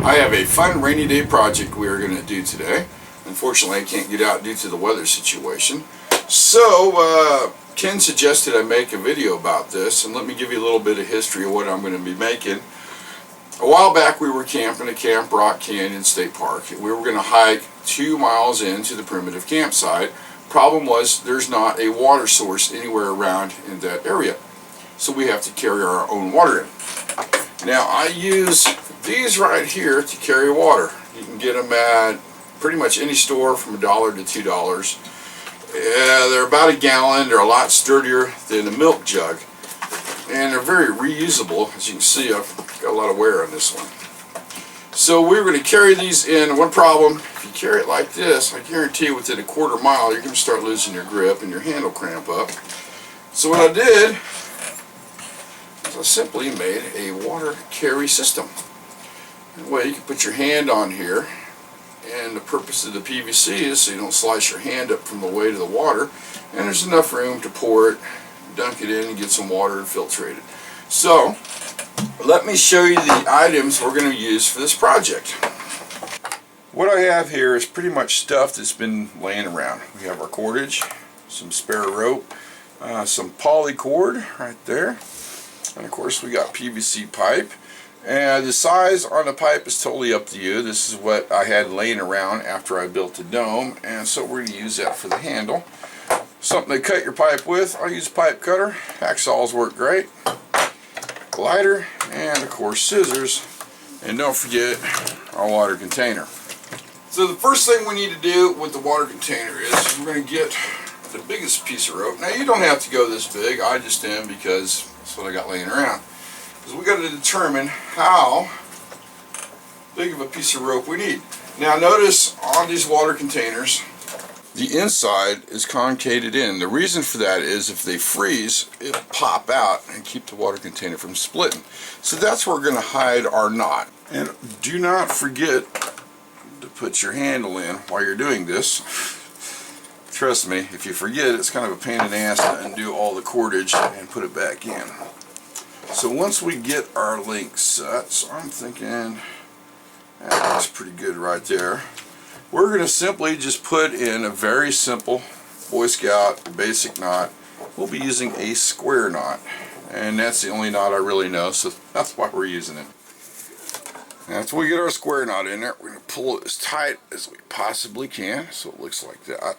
I have a fun rainy day project we are going to do today. Unfortunately, I can't get out due to the weather situation. So, Ken suggested I make a video about this, and let me give you a little bit of history of what I'm going to be making. A while back we were camping at Camp Rock Canyon State Park. We were going to hike 2 miles into the primitive campsite. Problem was there's not a water source anywhere around in that area. So we have to carry our own water in. Now I use these right here to carry water. You can get them at pretty much any store from $1 to $2. They're about a gallon. They're a lot sturdier than a milk jug. And they're very reusable. As you can see, I've got a lot of wear on this one. So we're going to carry these in. One problem, if you carry it like this, I guarantee within a quarter mile you're going to start losing your grip and your hand will cramp up. So what I did is I simply made a water carry system. That way you can put your hand on here, and the purpose of the PVC is so you don't slice your hand up from the weight of the water, and there's enough room to pour it, dunk it in, and get some water and filtrate it. So let me show you the items we're going to use for this project. What I have here is pretty much stuff that's been laying around. We have our cordage, some spare rope, some poly cord right there, and of course we got PVC pipe. And the size on the pipe is totally up to you. This is what I had laying around after I built the dome, and so we're going to use that for the handle. Something to cut your pipe with, I'll use a pipe cutter. Hacksaws work great. Glider, and of course scissors. And don't forget our water container. So the first thing we need to do with the water container is we're going to get the biggest piece of rope. Now you don't have to go this big, I just am because that's what I got laying around. Because we got to determine how big of a piece of rope we need. Now notice on these water containers, the inside is concaved in. The reason for that is if they freeze, it'll pop out and keep the water container from splitting. So that's where we're going to hide our knot. And do not forget to put your handle in while you're doing this. Trust me, if you forget, it's kind of a pain in the ass to undo all the cordage and put it back in. So once we get our link set, so I'm thinking that looks pretty good right there. We're going to simply just put in a very simple Boy Scout basic knot. We'll be using a square knot, and that's the only knot I really know, so that's why we're using it. After we get our square knot in there, we're going to pull it as tight as we possibly can, so it looks like that.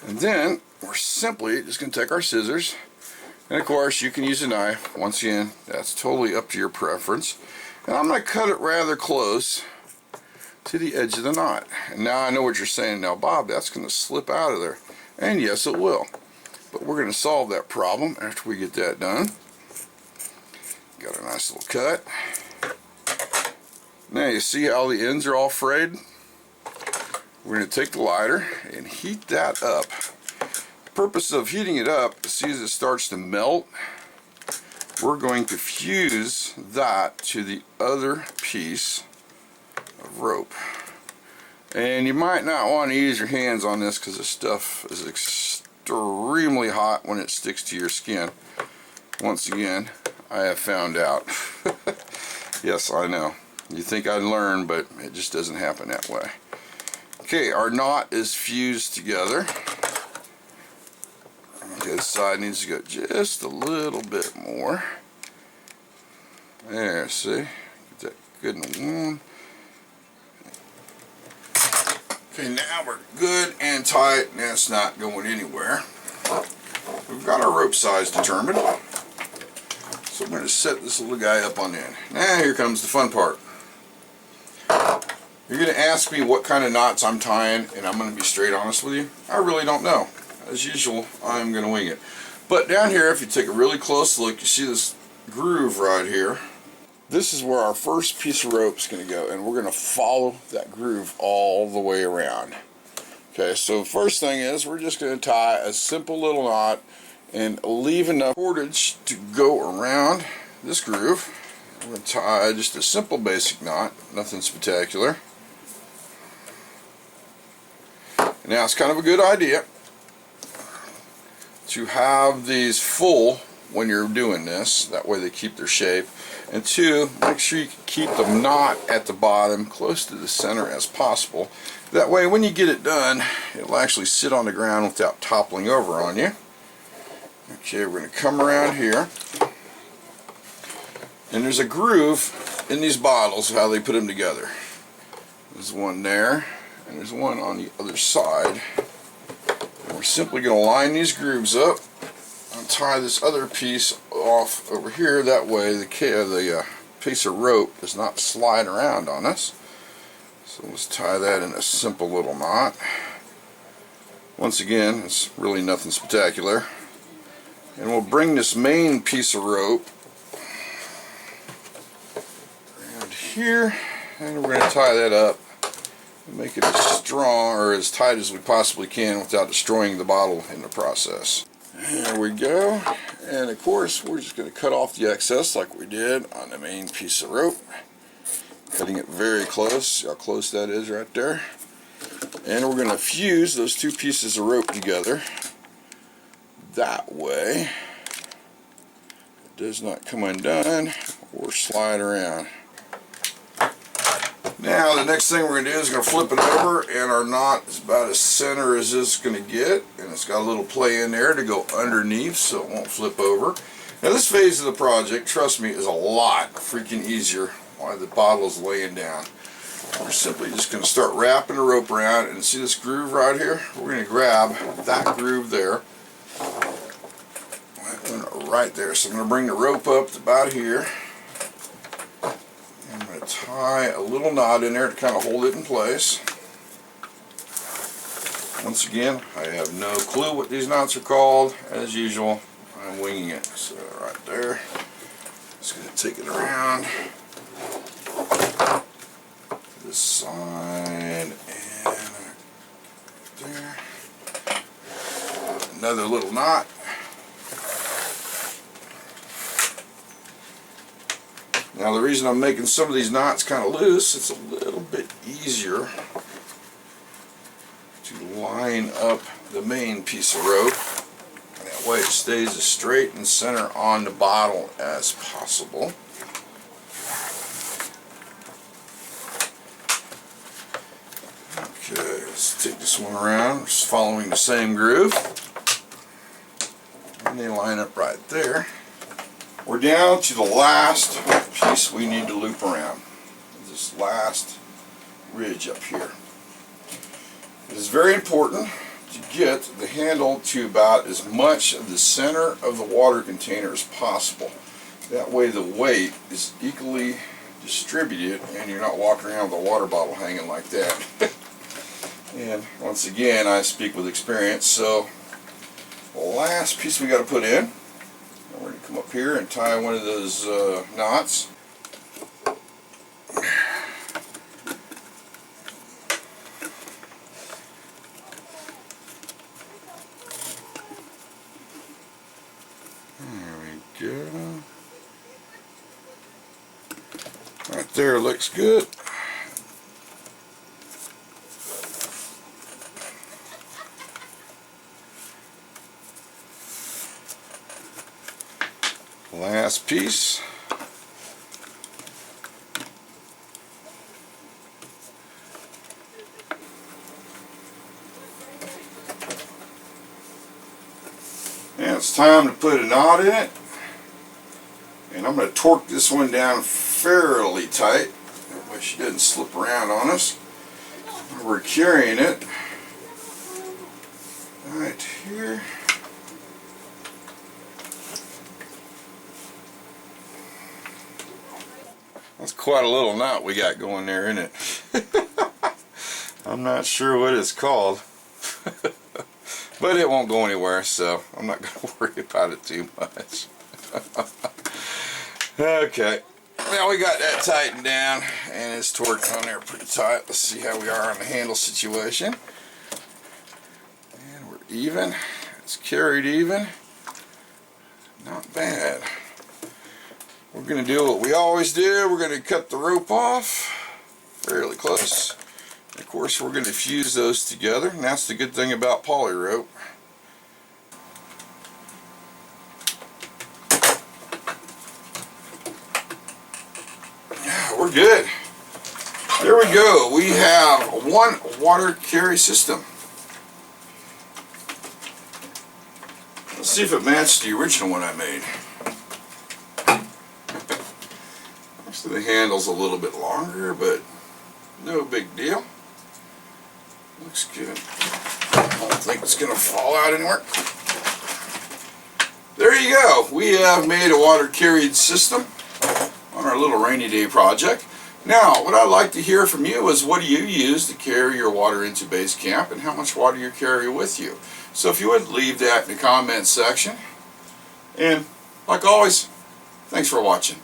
And then we're simply just going to take our scissors, and of course you can use a knife. Once again, that's totally up to your preference. And I'm going to cut it rather close to the edge of the knot. And now I know what you're saying, now Bob, that's going to slip out of there. And yes, it will. But we're going to solve that problem after we get that done. Got a nice little cut. Now you see how the ends are all frayed? We're going to take the lighter and heat that up. The purpose of heating it up is, see as it starts to melt, we're going to fuse that to the other piece of rope. And you might not want to use your hands on this because this stuff is extremely hot when it sticks to your skin. Once again, I have found out. Yes, I know. You think I'd learn, but it just doesn't happen that way. Okay, our knot is fused together. This side needs to go just a little bit more. There, see? Get that good and warm. Okay, now we're good and tight, and that's not going anywhere. We've got our rope size determined. So I'm going to set this little guy up on end. Now here comes the fun part. You're going to ask me what kind of knots I'm tying, and I'm going to be straight honest with you. I really don't know. As usual, I'm going to wing it. But down here, if you take a really close look, you see this groove right here. This is where our first piece of rope is going to go, and we're going to follow that groove all the way around. Okay, so first thing is we're just going to tie a simple little knot and leave enough cordage to go around this groove. We're going to tie just a simple basic knot, nothing spectacular. Now it's kind of a good idea to have these full when you're doing this, that way they keep their shape. And 2, make sure you keep the knot at the bottom close to the center as possible. That way when you get it done, it'll actually sit on the ground without toppling over on you. Okay, we're going to come around here. And there's a groove in these bottles, how they put them together. There's one there, and there's one on the other side. And we're simply going to line these grooves up and tie this other piece off over here. That way the piece of rope does not slide around on us. So let's tie that in a simple little knot. Once again, it's really nothing spectacular. And we'll bring this main piece of rope around here, and we're going to tie that up and make it as strong or as tight as we possibly can without destroying the bottle in the process. There we go. And of course, we're just going to cut off the excess like we did on the main piece of rope. Cutting it very close. See how close that is right there. And we're going to fuse those 2 pieces of rope together. That way it does not come undone or slide around. Now the next thing we're going to do is going to flip it over, and our knot is about as center as it's going to get, and it's got a little play in there to go underneath so it won't flip over. Now this phase of the project, trust me, is a lot freaking easier while the bottle is laying down. We're simply just going to start wrapping the rope around, and see this groove right here? We're going to grab that groove there. Right there. So I'm going to bring the rope up to about here. I'm going to tie a little knot in there to kind of hold it in place. Once again, I have no clue what these knots are called. As usual, I'm winging it. So right there. Just going to take it around this side and there. Another little knot. Now the reason I'm making some of these knots kind of loose, it's a little bit easier to line up the main piece of rope. That way it stays as straight and center on the bottle as possible. Okay, let's take this one around, just following the same groove. And they line up right there. We're down to the last piece we need to loop around. This last ridge up here. It is very important to get the handle to about as much of the center of the water container as possible. That way the weight is equally distributed and you're not walking around with a water bottle hanging like that. And once again, I speak with experience, so the last piece we got to put in, we're going to come up here and tie one of those knots. There we go. Right there, looks good. Last piece. And it's time to put a knot in it. And I'm going to torque this one down fairly tight. That way she doesn't slip around on us. We're carrying it right here. That's quite a little knot we got going there, isn't it? I'm not sure what it's called. But it won't go anywhere, so I'm not going to worry about it too much. Okay, now we got that tightened down and it's torqued on there pretty tight. Let's see how we are on the handle situation. And we're even. It's carried even. Not bad. We're going to do what we always do. We're going to cut the rope off fairly close. And of course, we're going to fuse those together, and that's the good thing about poly rope. we're good. There we go. We have one water carry system. Let's see if it matched the original one I made. Actually, the handle's a little bit longer, but no big deal. Looks good. I don't think it's going to fall out anywhere. There you go. We have made a water carried system on our little rainy day project. Now, what I'd like to hear from you is, what do you use to carry your water into base camp, and how much water you carry with you? So if you would, leave that in the comments section. And like always, thanks for watching.